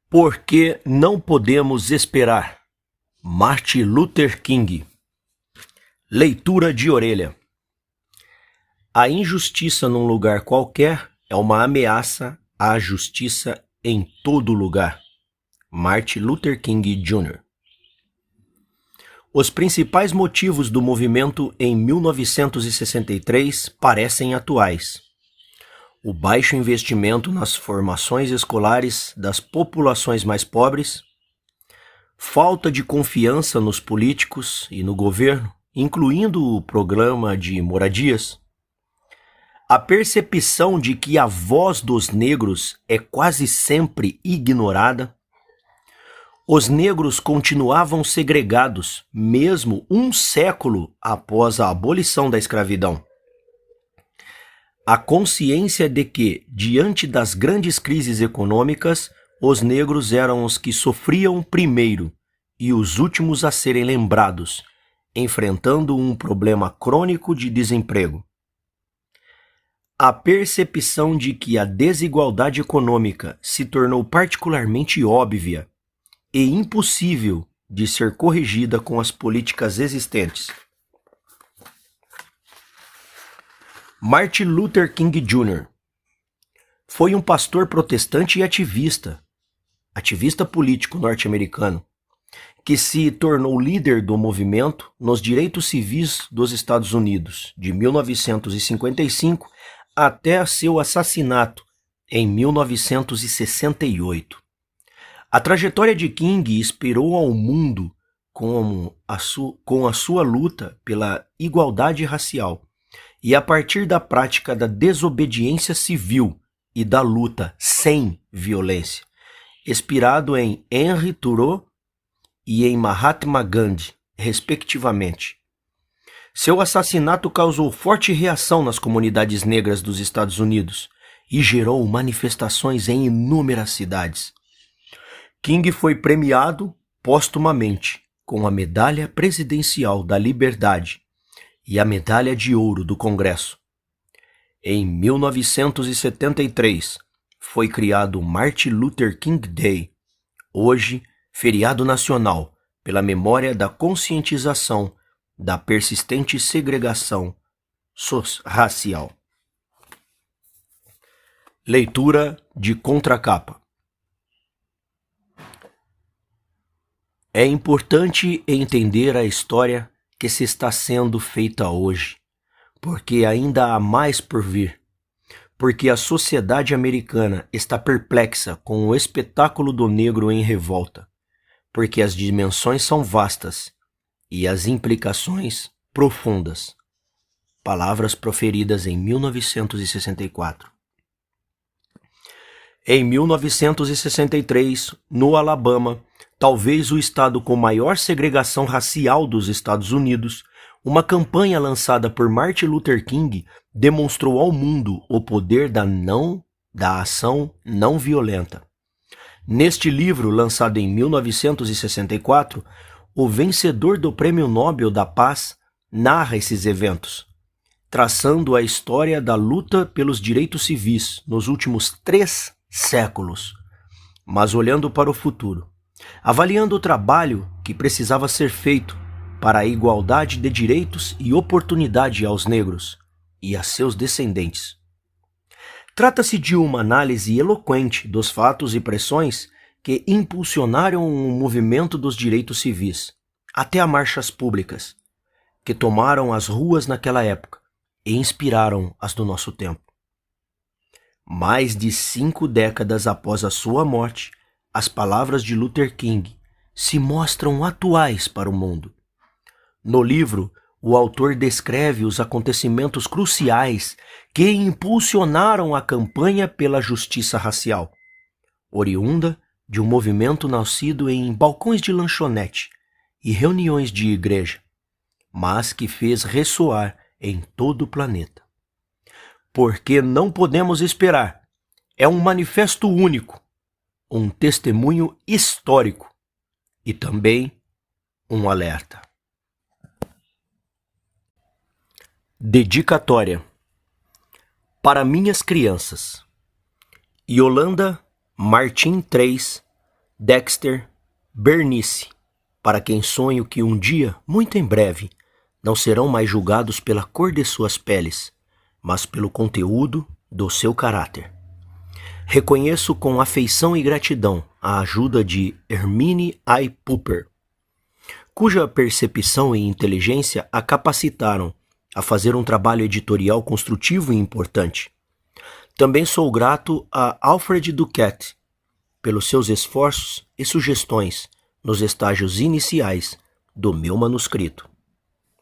Por que não podemos esperar? Martin Luther King. Leitura de orelha. A injustiça num lugar qualquer é uma ameaça à justiça em todo lugar. Martin Luther King Jr. Os principais motivos do movimento em 1963 parecem atuais. O baixo investimento nas formações escolares das populações mais pobres, falta de confiança nos políticos e no governo, incluindo o programa de moradias, a percepção de que a voz dos negros é quase sempre ignorada, os negros continuavam segregados mesmo um século após a abolição da escravidão. A consciência de que, diante das grandes crises econômicas, os negros eram os que sofriam primeiro e os últimos a serem lembrados, enfrentando um problema crônico de desemprego. A percepção de que a desigualdade econômica se tornou particularmente óbvia e impossível de ser corrigida com as políticas existentes. Martin Luther King Jr. foi um pastor protestante e ativista político norte-americano, que se tornou líder do movimento nos direitos civis dos Estados Unidos, de 1955 até seu assassinato em 1968. A trajetória de King inspirou ao mundo com a sua luta pela igualdade racial e a partir da prática da desobediência civil e da luta sem violência, inspirado em Henry Thoreau e em Mahatma Gandhi, respectivamente. Seu assassinato causou forte reação nas comunidades negras dos Estados Unidos e gerou manifestações em inúmeras cidades. King foi premiado póstumamente com a Medalha Presidencial da Liberdade e a Medalha de Ouro do Congresso. Em 1973, foi criado o Martin Luther King Day, hoje feriado nacional pela memória da conscientização da persistente segregação racial. Leitura de contracapa. É importante entender a história que se está sendo feita hoje, porque ainda há mais por vir, porque a sociedade americana está perplexa com o espetáculo do negro em revolta, porque as dimensões são vastas e as implicações profundas. Palavras proferidas em 1964. Em 1963, no Alabama, talvez o estado com maior segregação racial dos Estados Unidos, uma campanha lançada por Martin Luther King demonstrou ao mundo o poder da ação não violenta. Neste livro, lançado em 1964, o vencedor do Prêmio Nobel da Paz narra esses eventos, traçando a história da luta pelos direitos civis nos últimos 3 séculos, mas olhando para o futuro, avaliando o trabalho que precisava ser feito para a igualdade de direitos e oportunidade aos negros e a seus descendentes. Trata-se de uma análise eloquente dos fatos e pressões que impulsionaram o movimento dos direitos civis, até a marchas públicas, que tomaram as ruas naquela época e inspiraram as do nosso tempo. Mais de 5 décadas após a sua morte, as palavras de Luther King se mostram atuais para o mundo. No livro, o autor descreve os acontecimentos cruciais que impulsionaram a campanha pela justiça racial, oriunda de um movimento nascido em balcões de lanchonete e reuniões de igreja, mas que fez ressoar em todo o planeta. Porque não podemos esperar. É um manifesto único, um testemunho histórico e também um alerta. Dedicatória. Para minhas crianças. Yolanda Martim 3, Dexter, Bernice, para quem sonho que um dia, muito em breve, não serão mais julgados pela cor de suas peles, mas pelo conteúdo do seu caráter. Reconheço com afeição e gratidão a ajuda de Hermine I. Pooper, cuja percepção e inteligência a capacitaram a fazer um trabalho editorial construtivo e importante. Também sou grato a Alfred Duquette pelos seus esforços e sugestões nos estágios iniciais do meu manuscrito.